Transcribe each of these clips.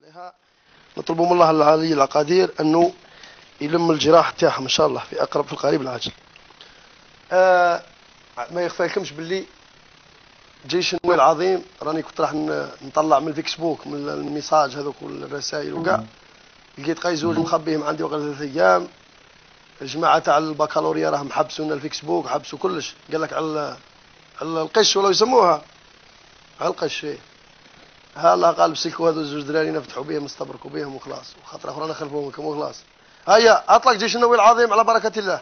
لها نطلب من الله العلي القدير انه يلم الجراح تاعهم ان شاء الله في القريب العاجل. ما يخفاكمش باللي جيش النووي العظيم راني كنت راح نطلع من الفيسبوك من الميساج هذوك والرسائل وكاع، لقيت قيزوج مخبيهم عندي وقت 3 ايام. الجماعه تاع البكالوريا راهم حبسوا لنا الفيسبوك، حبسوا كلش، قال لك على القش ولا يسموها على القش. هلا قال بسلكوا هذو الزوج دراري نفتحوا بهم نستبركوا بهم وخلاص، وخاطر اخرى نخلفوا منكم وخلاص. هيا اطلق جيش النووي العظيم على بركه الله.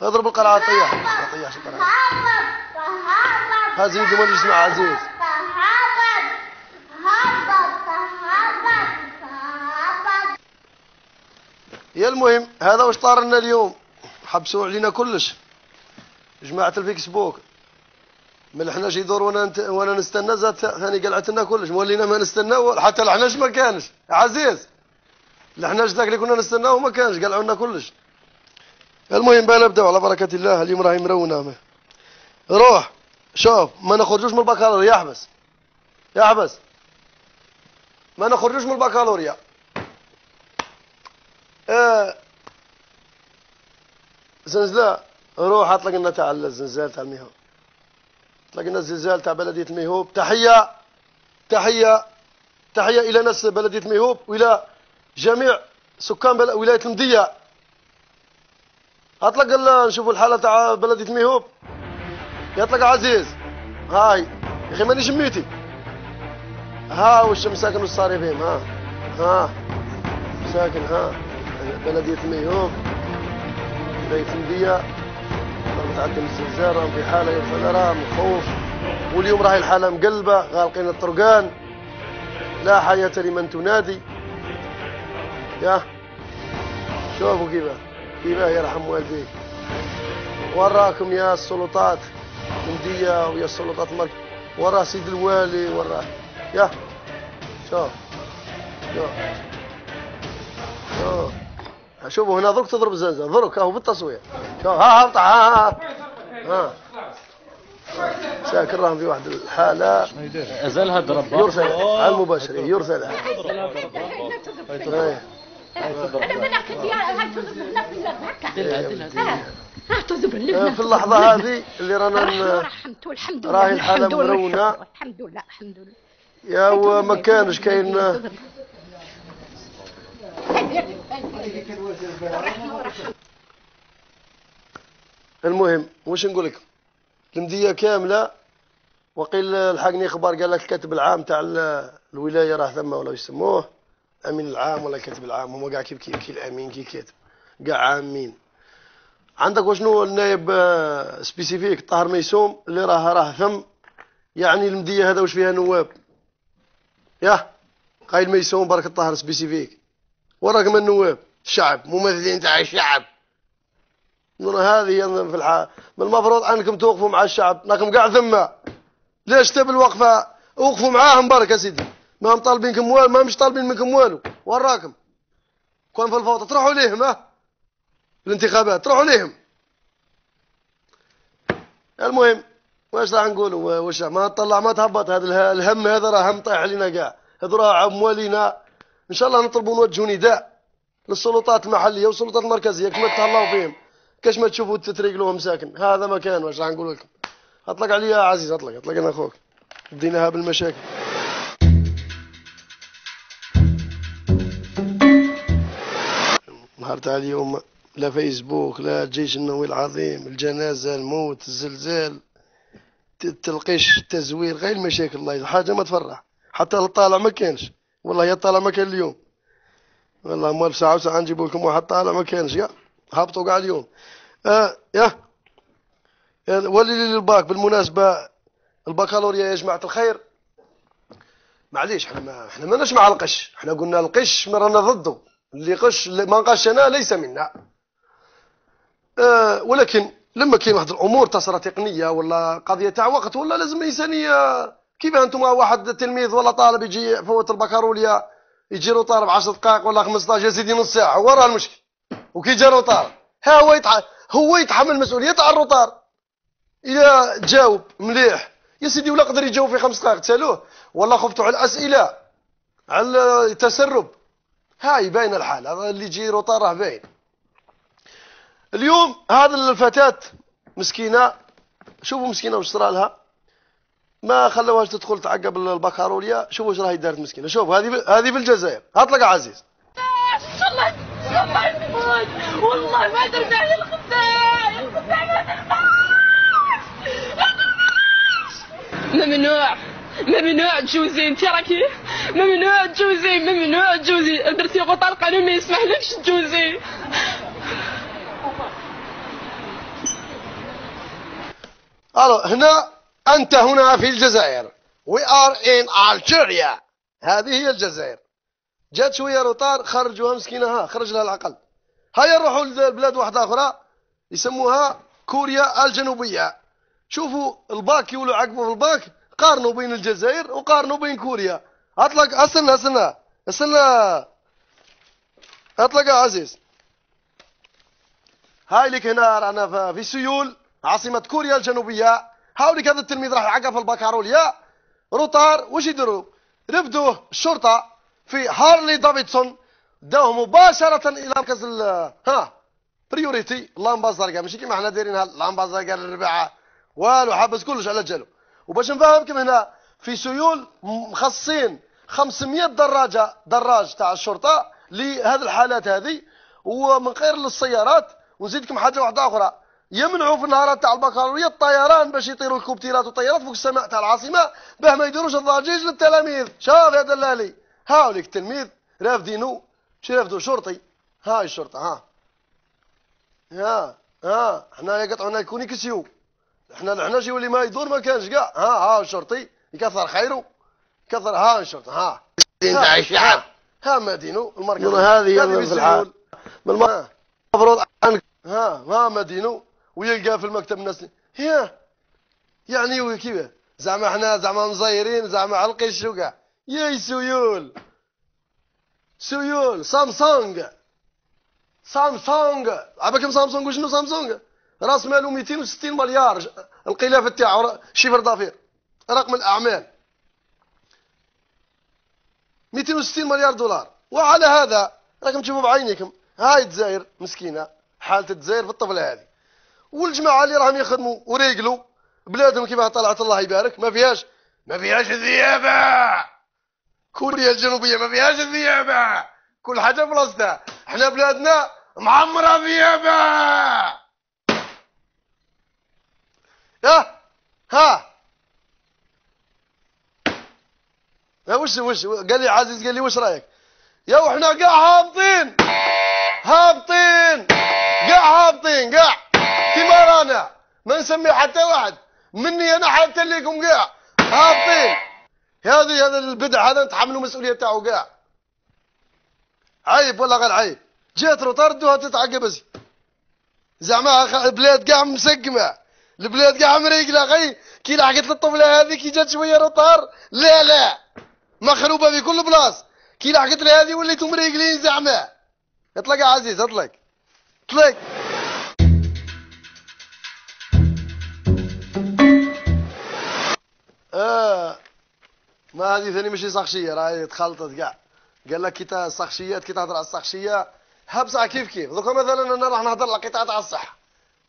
اضرب القرعه طيح طيح القرعه. هذا يدوم اللي يسمع عزيز. يا المهم هذا واش طار لنا اليوم، حبسوا علينا كلش جماعه الفيسبوك. ما لحناش يدور وانا نستنى زاد ثاني قلعت لنا كلش، مولينا ما نستناو حتى لحناش ما كانش عزيز، لحناش ذاك اللي كنا نستناوه ما كانش، قلعوا لنا كلش. المهم بقى نبداو على بركه الله. اليوم راهي مرونه. روح شوف ما نخرجوش من البكالوريا، يحبس ما نخرجوش من البكالوريا. زلزال روح اطلق لنا تاع الزلزال تاع الميهوب، اطلق لنا الزلزال تاع بلديه الميهوب. تحيه الى ناس بلديه الميهوب والى جميع سكان ولايه المديه. اطلق نشوفوا الحاله تاع بلديه الميهوب. يطلق عزيز. هاي يا اخي ماني شميتي. ها واش مساكن واش صار بهم. ها مساكن. بلديه الميهوب ولايه المديه تعدم الزلزال، راهم في حاله يرفع راهم خوف. واليوم راهي الحاله مقلبه، غالقين الطرقان، لا حياه لمن تنادي. يا شوفوا كيفاه يرحم والديك. وراكم يا السلطات المديه ويا السلطات المركزيه، وراه سيد الوالي، وراه يا شوف شوفوا هنا درك تضرب الزنزانه، درك اهو بالتصوير. شوف ها ساكن راهم في واحد الحاله ازالها ضرب يرسل على المباشر، يرسل في اللحظه هذه اللي رانا راهي الحاله مرونه. الحمد لله يا وما كانش كاين. المهم واش نقول لك، المديه كامله وقيل الحقني خبر قال لك الكاتب العام تاع الولايه راه ثم ولا يسموه امين العام ولا الكاتب العام، هما كاع كي الامين كي كاتب كاع عامين. عندك وشنو النائب سبيسيفيك طاهر ميسوم اللي راه ثم، يعني المديه هذا واش فيها نواب. ياه قايل ميسوم برك الطاهر سبيسيفيك، وراكم النواب الشعب ممثلين تاع الشعب. هذه في من المفروض انكم توقفوا مع الشعب، راكم كاع ذمه. ليش تبي الوقفه؟ وقفوا معاهم برك يا سيدي، ما مطالبينكم والو، ما مش طالبين منكم والو. وراكم كون في الفوضى تروحوا ليهم. الانتخابات تروحوا ليهم. المهم واش راح نقولوا، واش ما تطلع ما تهبط. هذا الهم هذا راه هم طايح علينا كاع، هذو راه اموالينا. ان شاء الله نطلبوا نوجهوا نداء للسلطات المحليه والسلطات المركزيه كما تهلاو فيهم، كاش ما تشوفوا تتريقلوهم مساكن. هذا مكان واش راح نقول لكم. اطلق عليا يا عزيز، اطلق انا اخوك، بديناها بالمشاكل. نهار تاع اليوم لا فيسبوك لا الجيش النووي العظيم، الجنازه، الموت، الزلزال، التلقيش، التزوير، غير المشاكل. الله حاجه ما تفرح. حتى الطالع ما كانش، والله يا الطالع ما كان اليوم، والله موالف ساعه وساعه نجيبوا لكم واحد طالع ما كانش. يا هبطوا كاع اليوم. ولي للباك بالمناسبه البكالوريا يا جماعه الخير، معليش احنا ما نسمع القش. احنا قلنا القش رانا ضده، اللي قش ما قشنا ليس منا. ولكن لما كاين واحد الامور تصرى تقنيه ولا قضيه تاع وقت ولا لازم انسانيه. كيف انتم واحد تلميذ ولا طالب يجي فوت البكالوريا يجي له طالب 10 دقائق ولا 15 يا سيدي نص ساعه، وراه المشكل. وكي جا له طالب ها هو هو يتحمل مسؤوليه تاع الروطار. اذا جاوب مليح يا سيدي ولا قدر يجاوب في 5 دقائق تسالوه، والله خفتوا على الاسئله على التسرب. هاي باين الحال، هذا اللي يجي روطار راه باين. اليوم هذا الفتاه مسكينه، شوفوا مسكينه واش صرا لها، ما خلوهاش تدخل تعقب البكالوريا. شوفوا واش راهي دارت مسكينه. شوف هذه في الجزائر. هاطلق عزيز. والله والله ما ترجع لي ممنوع تجوزي. انت راكي ممنوع تجوزي درتي غطاء القانون ما يسمحلكش تجوزي. هنا أنت هنا في الجزائر. We are in Algeria. هذه هي الجزائر. جات شوية روطار خرجوها مسكينة، خرج لها العقل. هيا نروحوا لبلاد واحدة أخرى يسموها كوريا الجنوبية. شوفوا الباك يولوا عقبوا في الباك، قارنوا بين الجزائر وقارنوا بين كوريا. أطلق استنى أطلق يا عزيز. هاي لك هنا رانا في سيول عاصمة كوريا الجنوبية. هاوليك هذا التلميذ راح يعقب في البكالوريا روطار. واش يديروا؟ رفدوه الشرطة في هارلي دافيدسون، داوه مباشرة إلى مركز بريوريتي اللامبا الزرقاء. ماشي كيما حنا دايرينها اللامبا الزرقاء للرباعة والو، حابس كلش على جالو. وباش نفهمكم هنا في سيول مخصصين 500 دراج تاع الشرطة لهذه الحالات هذه، ومن غير للسيارات. ونزيدكم حاجة واحدة أخرى، يمنعوا في النهارات تاع البكالوريا الطيران باش يطيروا الكوبتيرات والطيارات فوق السماء تاع العاصمة باه ما يديروش الضجيج للتلاميذ. شوف يا دلالي، هاوليك التلميذ رافدينو، رافدو شرطي. هاي الشرطة حنا يقطعونا يكوني كسيو، حنا شي واللي ما يدور ما كانش كاع. ها الشرطي يكثر خيره، كثر. الشرطة تاع الشعب. مدينو المركز. هذه في الحال المفروض مدينو ويلقى في المكتب الناس. يعني كيف زعما حنا زعما مزيرين زعما على القش وكاع. يا سيول سامسونج عباكم سامسونج. وشنو سامسونج؟ راس ماله 260 مليار، القلافه تاعو شيفر دافير رقم الاعمال 260 مليار دولار. وعلى هذا راكم تشوفوا بعينيكم هاي الجزائر مسكينه، حاله الجزائر في الطفله هذه. والجماعه اللي راهم يخدموا وريقلوا بلادهم كيما طلعت الله يبارك، ما فيهاش ذيابه. كوريا الجنوبيه ما فيهاش ذيابه، كل حاجه بلاصتها. احنا بلادنا معمره ذيابه. وش قال لي عزيز، قال لي واش رايك؟ يا وحنا كاع هابطين كاع كيما رانا، ما نسمي حتى واحد مني انا حتى ليكم كاع هابطين. هذا البدع هذا نتحملوا مسؤوليه تاعو كاع. عيب والله غير عيب. جات روطار ردوها تتعقب زعما البلاد كاع مسقمه، البلاد كاع مريقله. غي كي لحقت للطفله هذه كي جات شويه روطار لا مخروبه في كل بلاصه. كي لحقت لها هذه وليتو مريقلين زعما. اطلق يا عزيز اطلق. ما هذه ثاني ماشي سخشيه، راهي تخلطت كاع. قال لك كي السخشيات كي تهضر على السخشيه بصح كيف دوكا مثلا انا راح نهضر على قطاع تاع الصحه.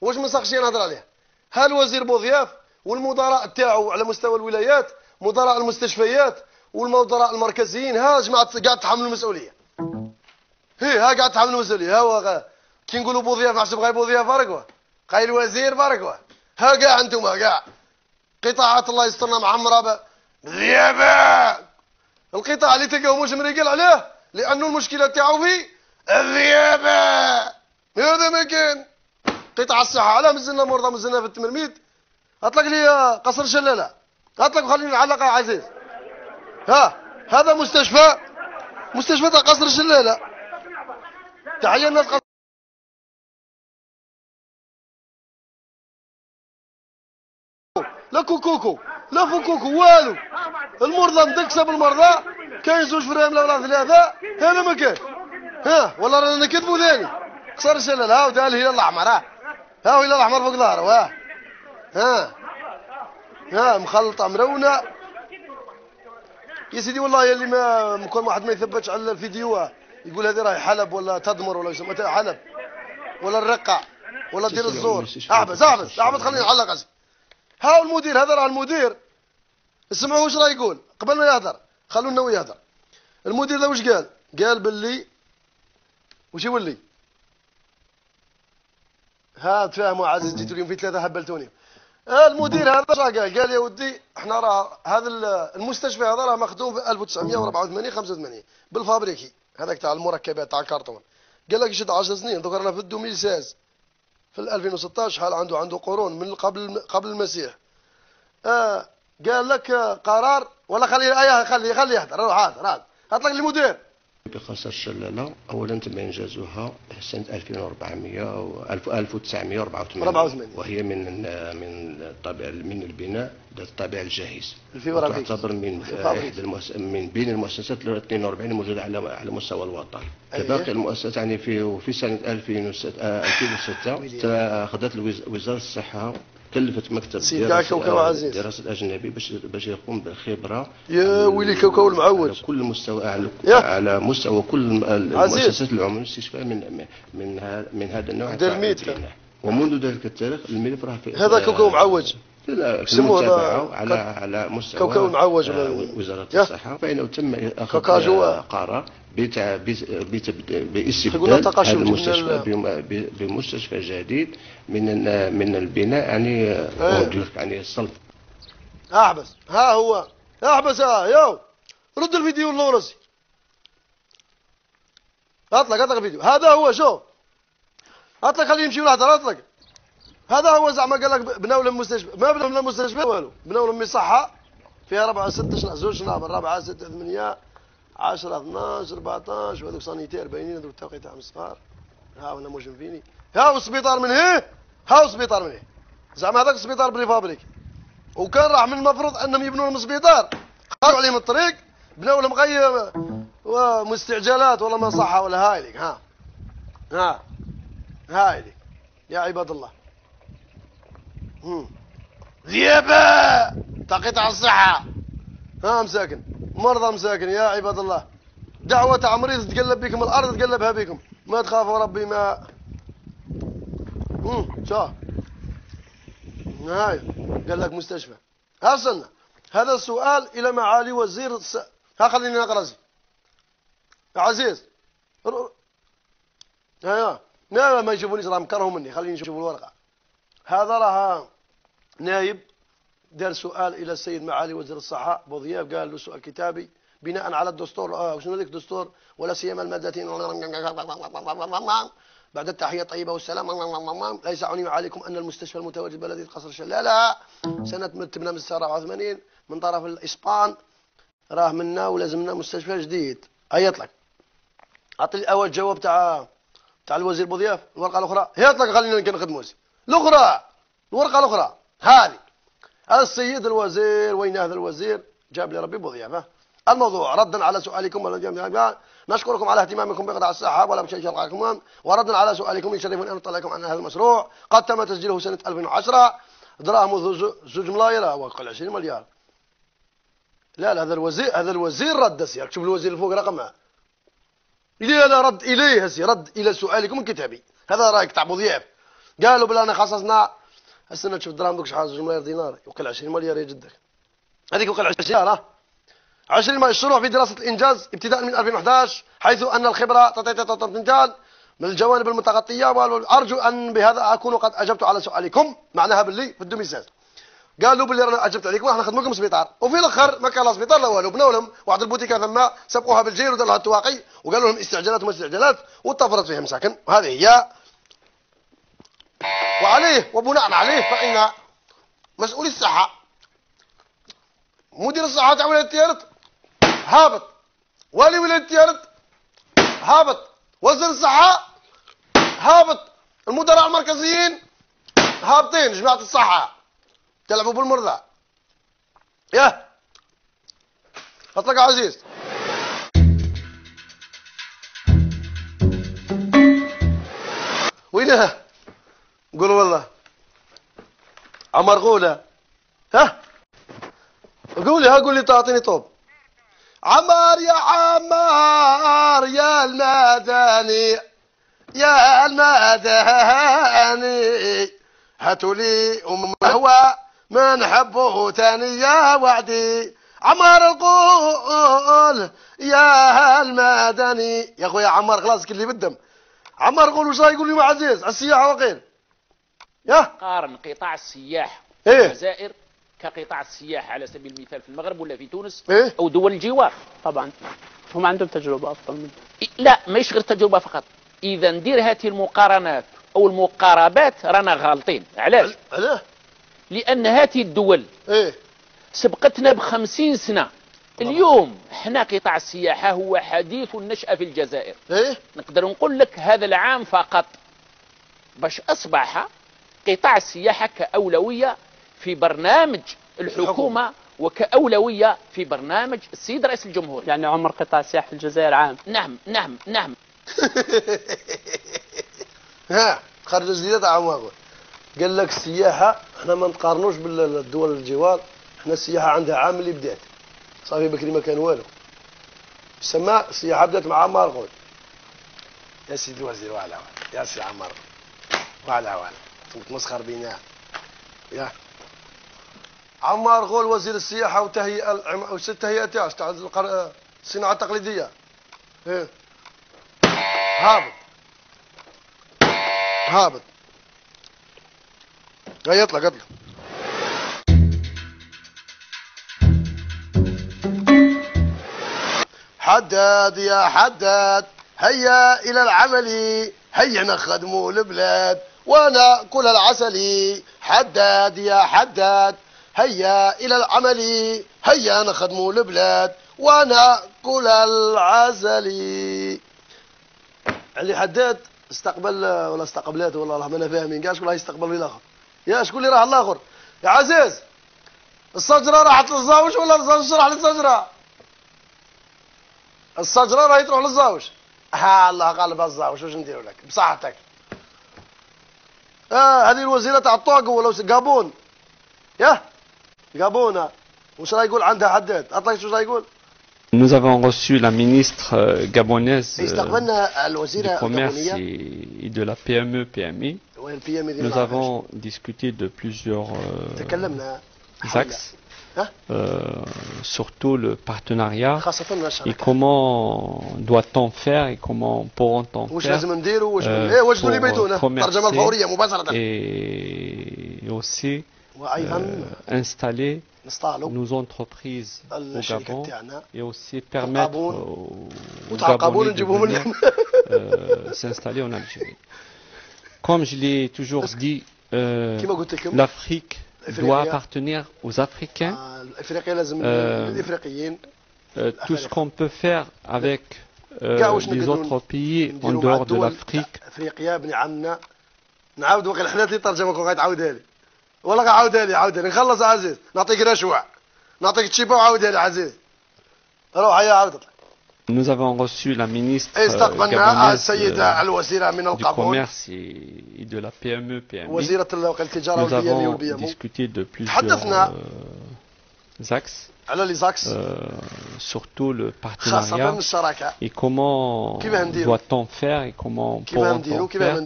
واش من سخشيه نهضر عليها؟ ها الوزير بوضياف والمدراء تاعو على مستوى الولايات، مدراء المستشفيات والمدراء المركزيين، جماعه قاعد تحملوا المسؤوليه. قاعد تحملوا المسؤوليه. هو كي نقولوا بوضياف نحسب غير بوضياف فرقوا، غير الوزير فرقوا. كاع انتم كاع قطاعات الله يسترنا معمره ذيابه. القطاع اللي تلقاو مش مريقل عليه لانه المشكله تاعو في الذيابه. هذا ما كان. قطاع الصحه على مزلنا مرضى مزلنا في التمرميد. اطلق لي قصر شلاله، اطلق وخليني نعلق يا عزيز. هذا مستشفى تاع قصر الشلاله. تحيه الناس لا كوكوكو لا فكوكو والو. المرضى مدكسه بالمرضى، كاين 2 فريم ولا 3. هذا ما كان. والله رانا نكذبوا ثاني. قصر الشلال ودار الهلال الاحمر. ها ولا الاحمر فوق ظهره واه. ها مخلطه مرونه يا سيدي. والله اللي ما كل واحد ما يثبتش على الفيديو يقول هذه راهي حلب ولا تدمر ولا يسمى حلب ولا الرقع ولا دير الزور. احبس خليني نعلق اسف. ها المدير هذا راه المدير. اسمعوا واش راه يقول قبل ما يهضر، خلونا هو يهضر. المدير ذا واش قال باللي واش يولي. ها تفاهموا عزيز، جيتوا اليوم في ثلاثه هبلتوني. المدير هذا قال يا ودي احنا راه هذا المستشفى هذا راه مخدوم في 1984 85 بالفابريكي هذاك تاع المركبات تاع الكرتون. قال لك يشد 10 سنين دوك رانا في 2016 في 2016 شحال عنده قرون من قبل المسيح. قال لك قرار ولا خليه يهدر. روح هذا اطلق المدير. بقصر الشلالة أولا تم إنجازها سنة 1400 أو 1984 وهي من الطابع من البناء ذات الطابع الجاهز، تعتبر من بين المؤسسات 42 الموجودة على مستوى الوطن. كباقي المؤسسات يعني في سنة 2006 أخذت وزارة الصحة كلفت مكتب دراسة الأجنبي باش يقوم بالخبرة يا ويلي كوكو المعوج على كل مستوى على مستوى كل المؤسسات العمومية الاستشفاء من هذا النوع تاع البناء. ومنذ ذلك التاريخ الملف راه في هذا كوكو معوج المتابعة على مستوى كوكو معوج وزارة الصحة، فإنه تم أخذ قرار باستبدال هذا المستشفى بمستشفى جديد من البناء يعني الصلب. احبس. ها هو احبس. يو رد الفيديو اللورسي. اطلق الفيديو. هذا هو شوف اطلق خليه يمشي ولا اطلق. هذا هو زعما قال لك بناو لهم مستشفى. ما بناو لهم مستشفى والو، بناو لهم صحة فيها 4 6 زوج شنابر 4 6 8 10 12 14 وهذوك سانيتير باينين هذوك التوقيت تاعهم صغار. ها انا موجن فيني. ها السبيطار من هنا، ها السبيطار من هنا. زعما هذاك السبيطار بريفابريك وكان راح من المفروض انهم يبنوا لهم سبيطار، قالوا عليهم الطريق بناو لهم غير ومستعجلات ولا ما صحة ولا هاي لك. هاي لك يا عباد الله. ذيابة تقطع الصحة. مساكن مرضى مساكن يا عباد الله. دعوة تاع مريض تقلب بكم الأرض تقلبها بكم. ما تخافوا ربي ما شوف هاي قال لك مستشفى. أصلنا هذا السؤال إلى معالي وزير ها خليني نقرأ زي عزيز. لا ما يشوفونيش راه مكرهوا مني. خليني نشوف الورقة. هذا راه نايب دار سؤال الى السيد معالي وزير الصحه بوضياف، قال له سؤال كتابي بناء على الدستور وشنو ذيك الدستور ولا سيما المادتين بعد التحيه الطيبه والسلام لا يسعني عليكم ان المستشفى المتواجد بلديه قصر شلاله سنه تبنى من 84 من طرف الاسبان راه منا ولازمنا مستشفى جديد. يطلق اعطي اول جواب تاع الوزير بوضياف. الورقه الاخرى يطلق خلينا نخدموا الاخرى. الورقه الاخرى هذه السيد الوزير. وين هذا الوزير؟ جاب لي ربي بوضيافه. الموضوع ردا على سؤالكم نشكركم على اهتمامكم بقطاع الصحه ولا بشيء شرعكم، وردا على سؤالكم يشرفني ان اطلع لكم عن هذا المشروع. قد تم تسجيله سنه 2010 دراهم 2 ملاير وقل 20 مليار. لا هذا الوزير رد سير. شوف الوزير الفوق رقمها. لا رد اليه هسي رد الى سؤالكم الكتابي. هذا رايك تاع بوضياف. قالوا بلا خصصنا السنه تشوف الدراهم دوك شحال 2 ملاير دينار وقل 20 مليار يا جدك. هذيك وقل 20 مليار 20 مليار. الشروع في دراسه الانجاز ابتداء من 2011 حيث ان الخبره تنتال من الجوانب المتغطيه، وارجو ان بهذا اكون قد اجبت على سؤالكم. معناها باللي في الدوميساج قالوا باللي رانا اجبت عليكم احنا نخدموا لكم سبيطار، وفي الاخر ما كان لا سبيطار لا والو. بناو لهم واحد البوتيكه ثم سبقوها بالجير ودار لها التواقي وقالوا لهم استعجالات وما استعجالات وطفرت فيها مساكن. وهذه هي وعليه وبناء عليه فإن مسؤول الصحة مدير الصحة تاع ولاية تيارت هابط، والي ولاية تيارت هابط، وزير الصحة هابط، المدراء المركزيين هابطين. جماعة الصحة تلعبوا بالمرضى. ياه اطلق عزيز. وينها قولوا والله. عمر قولها. ها قولي، ها قولي تعطيني طوب. عمار يا عمار يا المدني يا المدني هاتوا لي هو ما نحبه تاني يا وعدي. عمار القول يا المدني يا خويا عمار خلاص كل بالدم. عمار قول وش يقول لي عزيز على السياحه وقيل. يا قارن قطاع السياحه في إيه؟ الجزائر كقطاع السياحه على سبيل المثال في المغرب ولا في تونس إيه؟ او دول الجوار. طبعا هم عندهم تجربة أفضل منه. لا ماهيش غير تجربه فقط. اذا ندير هذه المقارنات او المقاربات رانا غالطين. علاش؟ علاه؟ لان هذه الدول ايه سبقتنا ب50 سنه. اليوم احنا قطاع السياحه هو حديث النشأة في الجزائر. ايه نقدر نقول لك هذا العام فقط باش اصبح قطاع السياحه كاولويه في برنامج الحكومه وكاولويه في برنامج السيد رئيس الجمهوريه. يعني عمر قطاع السياحة في الجزائر عام. نعم نعم نعم. ها خرج جديدة تاع عمر قال لك السياحة احنا ما نقارنوش بالدول الجوار. احنا السياحة عندها عام اللي بدات صافي بكري ما كان والو. سما السياحة بدات مع عمار قول. يا سيدي الوزير وعلى يا سي عمار وعلى تمسخر بينا يا عمار قول وزير السياحة وتهيئة والتهيئة تاعو تاع الصناعة التقليدية. ايه هابط هابط يطلع حداد يا حداد هيا إلى العمل هيا نخدموا البلاد وانا كل العسلي. حداد يا حداد هيا إلى العمل هيا نخدموا البلاد وانا كل العسلي. علي حداد استقبل ولا استقبلات والله ما انا فاهمين كاع شكون راه يستقبل في الاخر. يا شكون اللي راه الاخر يا عزيز؟ الشجره راحت للزاوج ولا الزاوج راح للشجره؟ الشجره راهي تروح للزاوج. ها الله غالب الزاوج واش نديروا لك بصحتك. هذه الوزيره تاع الطوق ولا قابون. يا قابونه واش راه يقول عندها حداد؟ اطلق واش راه يقول. Nous avons reçu la ministre gabonaise du commerce et de la PME-PMI. Nous avons discuté de plusieurs axes, surtout le partenariat et comment doit-on faire et comment pourront-on faire pour commercer et aussi installer nos entreprises au Gabon et aussi permettre aux Gabonais de venir s'installer en Algérie. Comme je l'ai toujours dit, l'Afrique doit appartenir aux Africains. Tout ce qu'on peut faire avec les autres pays en dehors de l'Afrique. والله عاودها لي نخلص عزيز نعطيك رشوة نعطيك تشيبة وعاودها لي عزيز روح يا عاود. Nous avons reçu la ministre gabonaise du commerce et de la PME-PMI. Nous avons discuté de plusieurs axes, surtout le partenariat et comment doit-on faire et comment pourront-on faire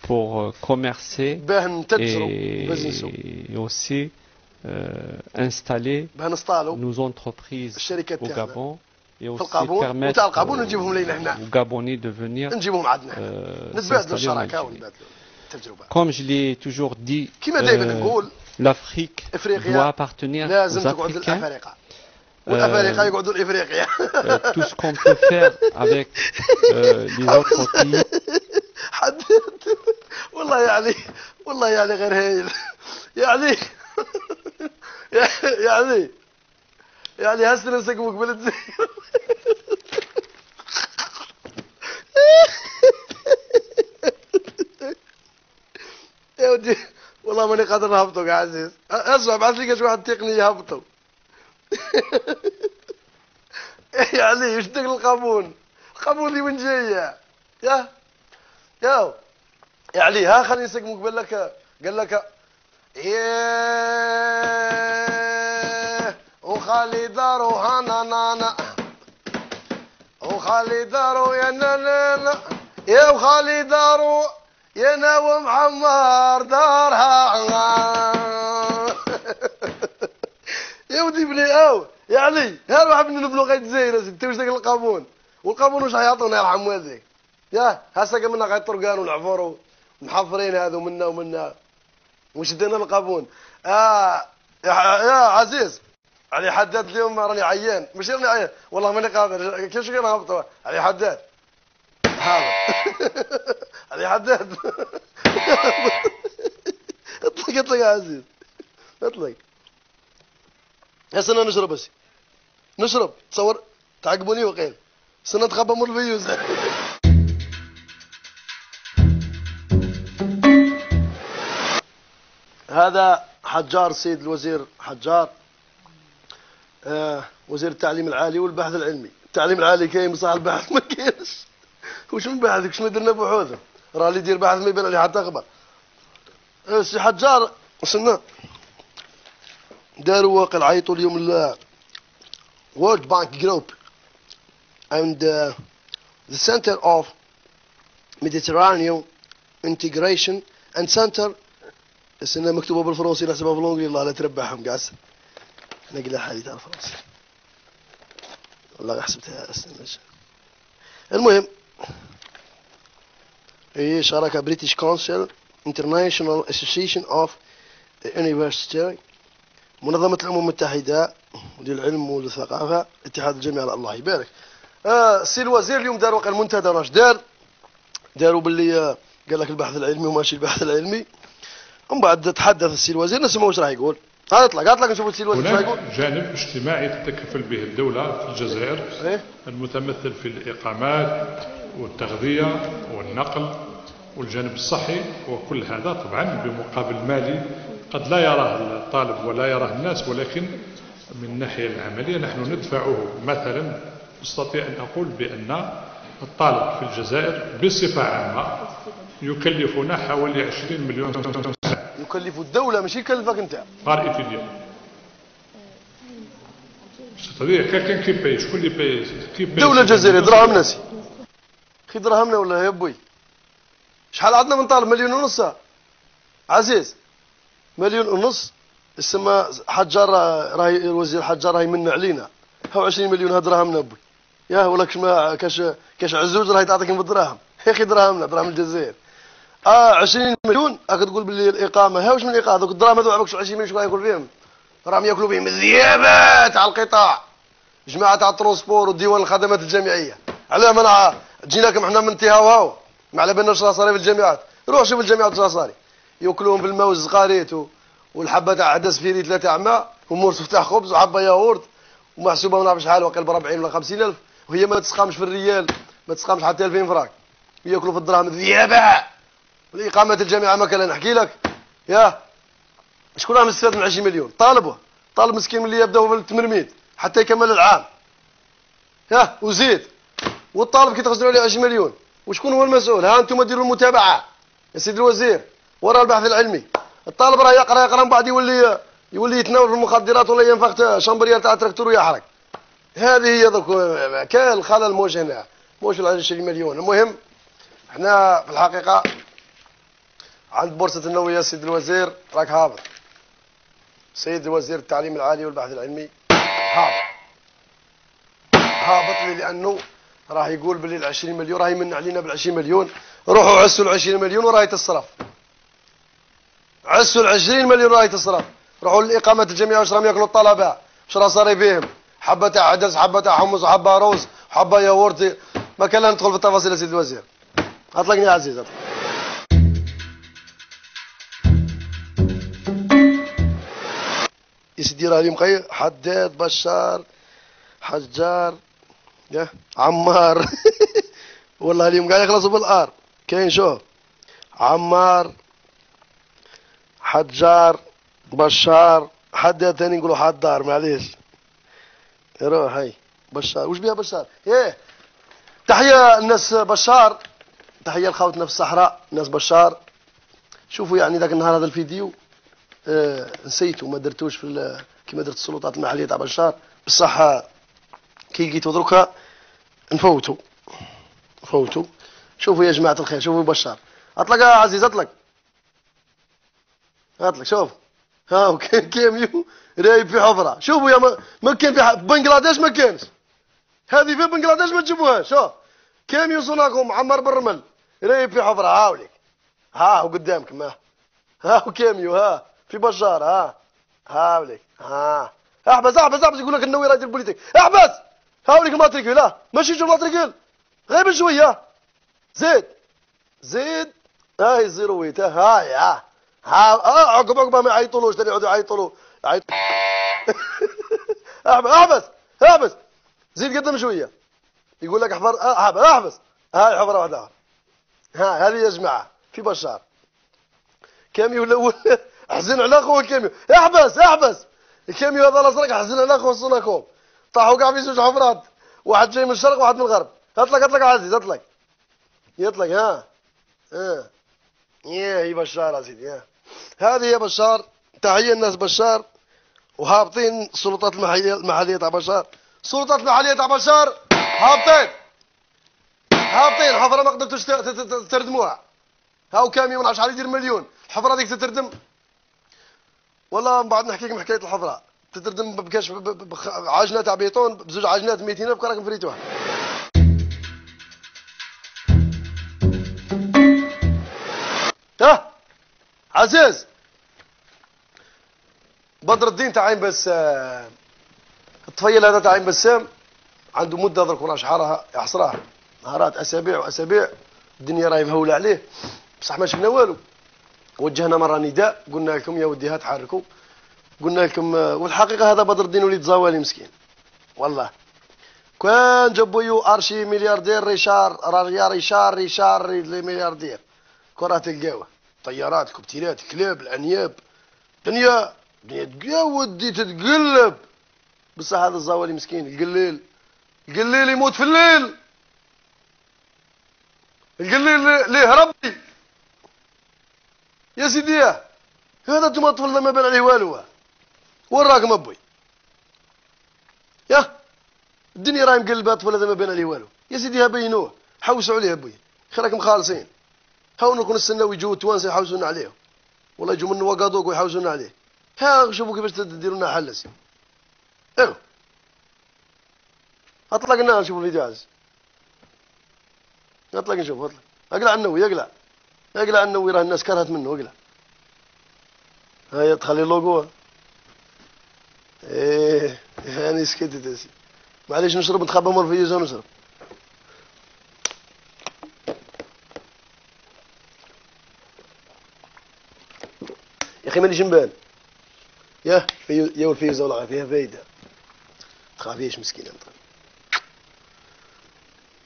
pour commercer et aussi installer nos entreprises au Gabon et aussi permettre aux Gabonais de venir s'installer en Algérie. Comme je l'ai toujours dit, l'Afrique doit appartenir aux Africains. Tout ce qu'on peut faire avec les autres pays. والله يعني غير هايل يعني هسه نمسك مقبل تزين. يا ودي والله ماني قادر نهبطه يا عزيز. اسمع بعث لي كاش واحد تقني يهبطه. يعني وش دق القابون اللي وين جايه؟ يا يعني ها خليني نسقمك قال لك ايه وخالي دارو هانا نانا وخالي دارو يا نانا يا وخالي دارو يا ناو محمر دارها يا ودي بلي يعني هروح بنبلو غير زينة انت واش داك القابون والقابون واش حيعطونا يرحم والديك يا هسه منا غير طرقان والعفور محفرين هذو منا ومنا وشدينا القابون يا عزيز علي حداد اليوم راني عيان ماشي راني عيان والله ماني قادر كيفاش كان هبطوا علي حداد هذا علي حداد اطلق يا عزيز اطلق يا سنة نشرب بس نشرب تصور تعقبوني وقيل سنة تخبى مر الفيوز هذا حجار سيد الوزير حجار وزير التعليم العالي والبحث العلمي. التعليم العالي كاين بصح البحث ما كاينش. واش من بحث واش ما درنا بحوثه راه اللي يدير بحث ما يبان عليه حتى خبر. سي حجار وصلنا داروا واقع عيطوا اليوم World Bank Group and the Center of Mediterranean Integration and Center السنة مكتوبة بالفرنسي نحسبها بالانجلي الله لا تربحهم قاس نقلها حديث على الفرنسي والله حسبتها السنة. المهم هي شراكة بريتش كونسل International Association of University منظمة الأمم المتحدة للعلم والثقافة اتحاد الجامعة الله يبارك. السي الوزير اليوم دار واقع المنتدى واش داروا باللي قال لك البحث العلمي وماشي البحث العلمي. ومن بعد تحدث السي الوزير نسمعوا واش راح يقول. اطلق نشوفوا السي الوزير واش يقول. جانب اجتماعي تتكفل به الدولة في الجزائر المتمثل في الإقامات والتغذية والنقل والجانب الصحي، وكل هذا طبعا بمقابل مالي قد لا يراه الطالب ولا يراه الناس، ولكن من الناحية العملية نحن ندفعه. مثلا أستطيع أن أقول بأن الطالب في الجزائر بصفة عامة يكلفنا حوالي 20 مليون. يكلف الدولة ماشي يكلفك أنت. بار إتيديان. C'est-à-dire quelqu'un qui paye, شكون اللي باي؟ الدولة الجزائرية دراهم ناسي. خي دراهمنا ولا يا بوي؟ شحال عندنا من طالب؟ 1.5 مليون عزيز. 1.5 مليون السما حجار راهي الوزير حجار راهي من علينا. هاو 20 مليون هاد دراهمنا بوي. يا ولكش ما كاش عزوز راهي تعطيك بالدراهم. يا اخي دراهمنا دراهم الجزائر. 20 مليون راك تقول باللي الاقامه ها واش من الاقامه دوك الدراهم هذو عباك 20 مليون شكون ياكل فيهم؟ راهم ياكلوا بهم الذيابات تاع القطاع جماعه تاع الترونسبور وديوان الخدمات الجامعيه. علاه ما جيناكم حنا من تيهاو ما على بالناش راساري في الجامعات. روح شوف الجامعات راساري ياكلوهم بالماء والزقاريت والحبه تاع عدس فيري 3 عماء ومورس تاع خبز وحبه ياغورت ومحسوبه ما نعرف شحال وقيل ب 40 ولا 50 الف، وهي ما تسقامش في الريال ما تسقامش حتى 2000 فرانك. ياكلوا في الدراهم الذيابه. الإقامة الجامعة ما كان نحكي لك يا شكون راه مستفاد من 20 مليون؟ طالب مسكين اللي يبداو بالتمرميد حتى يكمل العام يا وزيد، والطالب كي تخزنوا عليه 20 مليون وشكون هو المسؤول؟ ها انتم ديروا المتابعة يا سيدي الوزير وراء البحث العلمي. الطالب راه يقرا من بعد يولي يتناول في المخدرات ولا ينفخ شامبريال تاع تراكتور ويحرق. هذه هي دوك كان الخلل موش هنا موش 20 مليون. المهم احنا في الحقيقة عند بورصة النووية سيد الوزير راك هابط. سيد وزير التعليم العالي والبحث العلمي هابط لي لأنه راه يقول باللي 20 مليون راهي من علينا بال 20 مليون. روحوا عسوا 20 مليون وراهي تصرف. عسوا 20 مليون راهي تصرف. روحوا للإقامة الجامعة واش راهم ياكلوا الطلبة؟ واش راه صاري بهم؟ حبة تاع عدس حبة تاع حمص وحبة روز حبة ياغورت. ما كان لا ندخل في التفاصيل يا سيد الوزير. اطلقني يا عزيز. يا سيدي راه اليوم حداد بشار حجار يا عمار والله اليوم قاعد يخلصوا بالار. كاين شوف عمار حجار بشار حداد ثاني نقولوا حدار معليش. روح هاي بشار واش بيها بشار؟ ايه تحية الناس بشار تحيه لخوتنا في الصحراء ناس بشار. شوفوا يعني ذاك النهار هذا الفيديو نسيته ما درتوش في كيما درت السلطات المحليه تاع بشار، بصح كي جيتو دركا نفوتوا. شوفوا يا جماعه الخير، شوفوا بشار اطلق يا عزيز اطلق شوف ها كيميو رايب في حفره. شوفوا يا ما كان في بنغلاديش ما كانش، هذه في بنغلاديش ما تجيبوهاش. شوف كيميو صناكم معمر بالرمل رايب في حفره. هاوليك ها قدامك ما ها كيميو ها في بشار ها هاوليك ها احبس يقول لك النووي راجل بوليتيك احبس. هاوليك الماتريكيل لا ماشي جو الماتريكيل غير شويه زيد هاي الزيرويت هاي ها عقب ما يعيطولوش ثاني يقعدوا يعيطولوا احبس زيد قدام شويه يقول لك احبس هاي حفره واحده ها هذه يا جماعه في بشار. كاميو الاول حزن على اخوه الكاميو احبس الكاميو هذا الازرق حزن على اخوه صناكم طاحوا كاع في زوج حفرات، واحد جاي من الشرق وواحد من الغرب. اطلق عزيز يطلق ها هي بشار يا سيدي هذه يا بشار. تحيه الناس بشار وهابطين السلطات المحليه تاع بشار. السلطات المحليه تاع بشار هابطين حفره ما قدرتوش تردموها. هاو كاميون على شحال يدير مليون الحفره هذيك تتردم. والله من بعد نحكي لكم حكايه الحفره تتردم بكاش عجنه تاع بيطون بزوج عجنات 200,000 راكم فريتوها. عزيز بدر الدين تاع عين بس الطفيل هذا تاع عين بسام عنده مده درك ولا شحالها يحصرها نهارات اسابيع الدنيا راهي مهوله عليه بصح ما شفنا والو. وجهنا مره نداء قلنا لكم يا وديها تحركوا، قلنا لكم والحقيقه هذا بدر الدين وليد زوالي مسكين والله. كان جابوا يو ارشي ملياردير ريشار ملياردير كره تلقاوه طيارات كوبتيرات كلاب الانياب دنيا ودي تتقلب. بصح هذا الزوالي مسكين القليل يموت في الليل. القليل ليه ربي يا سيدي هذا انتم طفلنا ما بان عليه والو. وين راكم ابوي يا الدنيا راهي مقلبه طفل هذا ما بان عليه والو يا سيدي بينوه حوسوا عليه ابوي خير راكم خالصين. هاو نكون نستناو يجوا التوانسه يحوسونا عليه والله يجوا من وقادوق ويحوسونا عليه. ها شوفوا كيفاش تديروا لنا حل سي اطلقنا نشوفوا الفيديو عز اطلق نشوف اقلع النووي اقلع النووي راه الناس كرهت منه اقلع. هيا تخلي اللوغو يعني سكتت يا سيدي معليش نشرب نتخبى مال الفيديو نشرب. يا اخي مانيش نبان يا والفيزا ولا فيها فايده تخافيش مسكينه.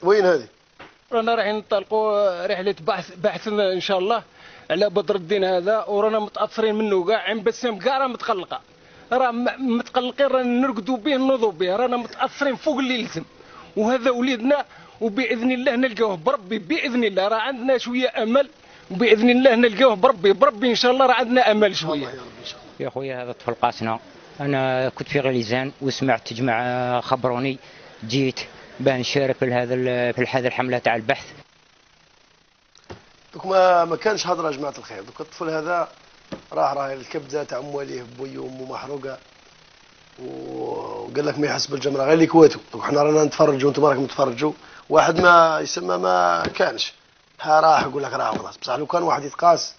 وين هذه؟ رانا رايحين نطلقوا رحله بحث ان شاء الله على بدر الدين هذا ورانا متاثرين منه كاع. عين بسام كاع راه متقلقه متقلقين رانا نرقدوا به نوضوا به رانا متاثرين فوق اللي يلزم. وهذا وليدنا وباذن الله نلقاوه بربي باذن الله راه عندنا شويه امل وباذن الله نلقاوه بربي ان شاء الله راه عندنا امل شويه. يا خويا هذا الطفل قاسنا انا كنت في غليزان وسمعت جماعه خبروني جيت باه نشارك في هذا الحمله تاع البحث. دوك ما كانش هضره يا جماعه الخير. دوك الطفل هذا راه الكبده تاع مواليه بويه وامه محروقه وقال لك ما يحس بالجمره غير اللي كواتو. دوك حنا رانا نتفرجوا وانتم راكم تتفرجوا. واحد ما يسمى ما كانش ها راح يقول لك راه خلاص. بصح لو كان واحد يتقاس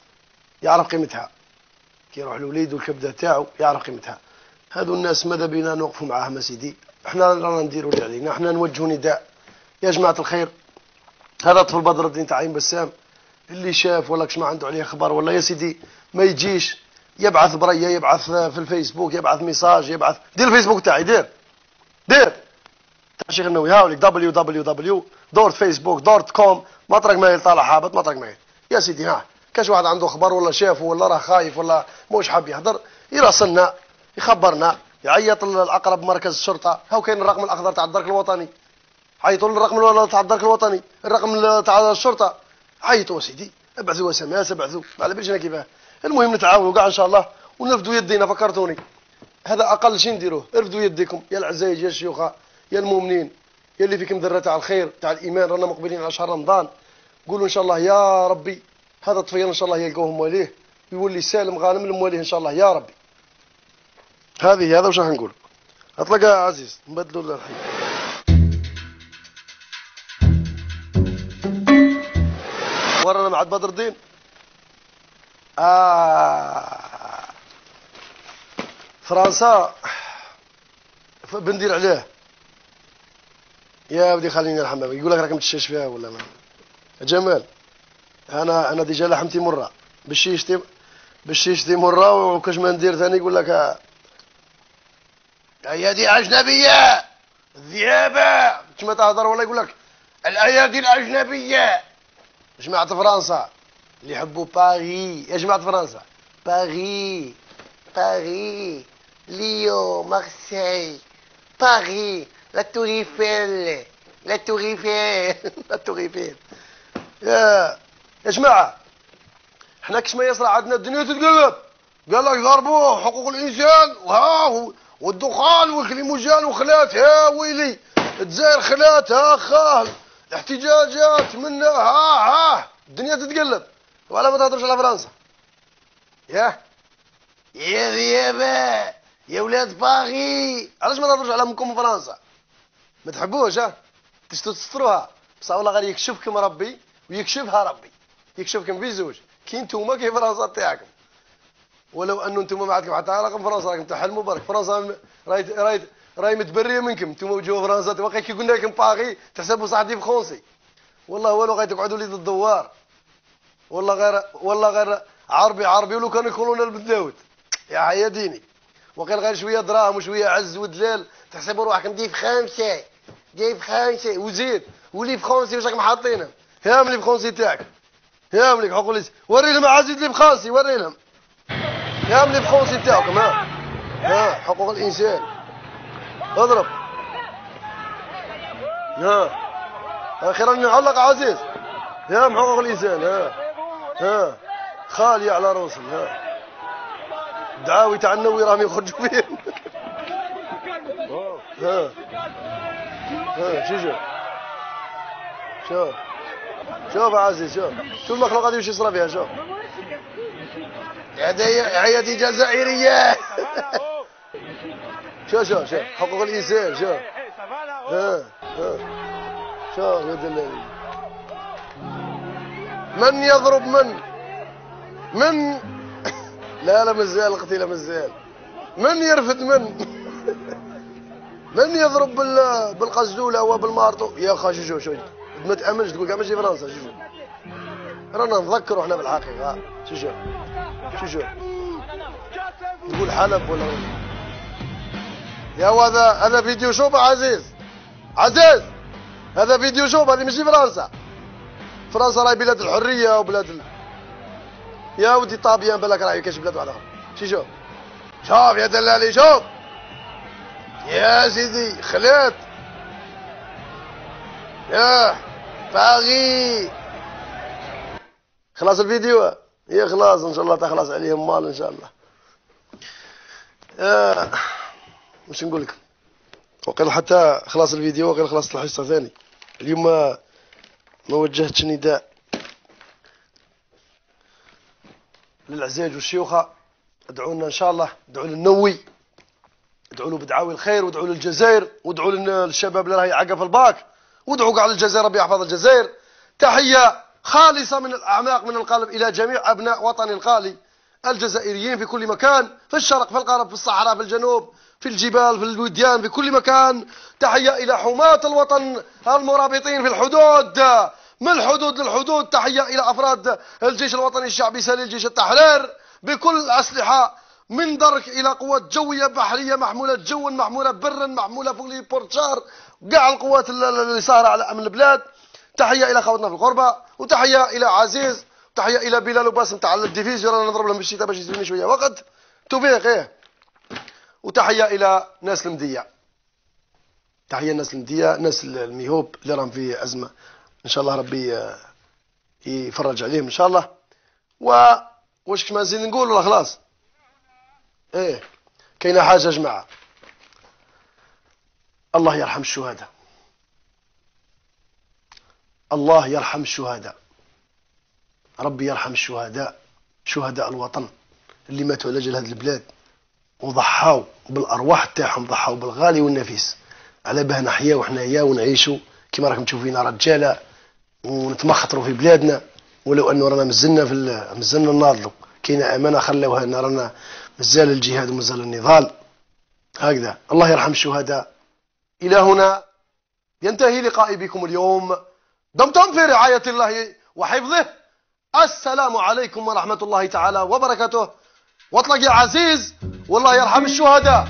يعرف قيمتها كي يروح لوليد والكبده تاعو يعرف قيمتها. هذو الناس ماذا بينا نوقفوا معاهم سيدي. احنا رانا نديروا اللي علينا. احنا نوجهوا نداء يا جماعه الخير. هذا طفل بدر الدين تاع عين بسام اللي شاف ولا كش ما عنده عليه خبر ولا يا سيدي ما يجيش يبعث بريه يبعث في الفيسبوك يبعث ميساج يبعث دير الفيسبوك تاعي دير تاع الشيخ النووي هاوليك www.facebook.com مطرق مايل طالع هابط مطرق مايل يا سيدي. ها كاش واحد عنده خبر ولا شافه ولا راه خايف ولا موش حاب يهضر يراسلنا يخبرنا يعيط الاقرب مركز الشرطه. هاو كاين الرقم الاخضر تاع الدرك الوطني عيطوا للرقم تاع الدرك الوطني الرقم تاع الشرطه عيطوا سيدي، ابعثوا SMS، ابعثوا على باليش انا كيفاه. المهم نتعاونوا كاع ان شاء الله ونرفدوا يدينا. فكرتوني هذا اقل شيء نديروه، ارفدوا يديكم يا العزايز يا الشيوخ يا المؤمنين يا اللي فيكم ذره تاع الخير تاع الايمان. رانا مقبلين على شهر رمضان، قولوا ان شاء الله يا ربي هذا الطفيل ان شاء الله يلقوه مواليه يولي سالم غانم لمواليه ان شاء الله يا ربي. هذا واش راح نقول. اطلق يا عزيز نبدلوا الحين. ورانا مع بدر الدين. فرنسا بندير عليه يا ودي خليني الحمام. يقول لك راك متشاش فيها ولا ما جمال. انا ديجا لحمتي مره بالشيشتي مره وكاش ما ندير ثاني يقول لك الايادي الاجنبيه الذئابه كما تهضر ولا يقول لك الايادي الاجنبيه. جماعه فرنسا اللي يحبوا باغي يا جماعه فرنسا، باغي ليو مارسيل باغي لا تور ايفيل يا جماعه احنا كش ما يصرى عندنا الدنيا تتقلب. قال لك ضربوه حقوق الانسان والدخان والكليموجان وخلات يا ويلي الجزائر خلات خال احتجاجات منها الدنيا تتقلب. وعلى ما تهضرش على فرنسا يا ذيابه يا ولاد باغي. علاش ما تهضروش على امكم فرنسا؟ ما تحبوش تستروها بصح والله غير يكشفكم ربي ويكشفها ربي، يكشفكم بزوج كي نتوما كي فرنسا تاعكم. ولو انه نتوما ما عندكم حتى علاقه بفرنسا راكم تحلموا برك. فرنسا راهي متبريه منكم نتوما وجوا فرنسا. تبقى كي قلنا لكم باغي تحسبوا صاحبي فرنسي والله والو غادي تقعدوا لي الدوار. والله غير عربي ولو كانوا يكونوا البداوت يا حيا ديني. وقيل غير شويه دراهم وشويه عز ودلال تحسبوا روحكم ديف خامسه وزيد ولي فرنسي واش راكم حاطينه. يا ملي فرنسي تاعك يا ملي حقوق الانسان وري لهم عزيز لي بخاصي وري لهم يا ملي فرنسي تاعكم حقوق الانسان اضرب اخيرا نعلق عزيز يا حقوق الانسان خالي على روسي دعاوي تاع النووي راهم يخرجوا فيه شوف عزيز شوف المخلوق هذه وش يصرى فيها. شوف هي جزائريه شوف حقوق الانسان شوف يا دلالي. من يضرب من لا مازال القتيله مازال. من يرفد من يضرب بالقزوله وبالمارطو يا خا. شوف ما تامنش تقول كاع ماشي فرنسا. شوف رانا نذكروا احنا بالحقيقه. شوف تقول حلب ولا يا هذا فيديو شوف عزيز هذا فيديو شوف. هذه ماشي فرنسا راهي بلاد الحريه وبلاد يا ودي طابيان بالك راهي كاش بلاد واحده. شوف يا دلالي شوف يا سيدي خلات يا باغي. خلاص الفيديو يا خلاص ان شاء الله تخلص عليهم مال ان شاء الله. مش نقول لك وقيل حتى خلاص الفيديو وقيل خلاص الحصه ثاني. اليوم ما وجهتش نداء للعزاج والشيوخه. ادعوا لنا ان شاء الله، ادعوا للنووي، ادعوا له بدعاوي الخير، وادعوا للجزائر، وادعوا للشباب اللي راهي عاقه في الباك، وادعوا كاع للجزائر ربي يحفظ الجزائر. تحيه خالصه من الاعماق من القلب الى جميع ابناء وطني الغالي الجزائريين في كل مكان، في الشرق في الغرب في الصحراء في الجنوب في الجبال في الوديان في كل مكان. تحيه الى حماة الوطن المرابطين في الحدود من الحدود للحدود. تحيه الى افراد الجيش الوطني الشعبي سليل جيش التحرير بكل الاسلحه من درك الى قوات جويه بحريه محموله جوا محموله برا محموله فولي بورتشار كاع القوات اللي صايره على امن البلاد. تحيه الى خوتنا في الغربه، وتحيه الى عزيز، تحيه الى بلال وباسم تاع الديفيزيون رانا نضرب لهم بالشتاء باش يزيدوني شويه وقت توفيق وتحيه الى ناس المديه، تحيه الناس المديه، ناس الميهوب اللي راهم في ازمه. ان شاء الله ربي يفرج عليهم ان شاء الله. واش كما نزيد نقول ولا خلاص؟ ايه كاينه حاجه يا جماعه، الله يرحم الشهداء، الله يرحم الشهداء، ربي يرحم الشهداء، شهداء الوطن اللي ماتوا على اجل هذه البلاد وضحاو بالارواح تاعهم، ضحاو بالغالي والنفيس على باه نحياو حنايا ونعيشوا كما راكم تشوفوا فينا رجاله ونتمخطروا في بلادنا، ولو انه رانا مازلنا ناضلوا، كاينه امانه خلوها لنا، رانا مازال الجهاد ومازال النضال. هكذا الله يرحم الشهداء. الى هنا ينتهي لقائي بكم اليوم، دمتم في رعايه الله وحفظه. السلام عليكم ورحمه الله تعالى وبركاته، واطلق يا عزيز والله يرحم الشهداء.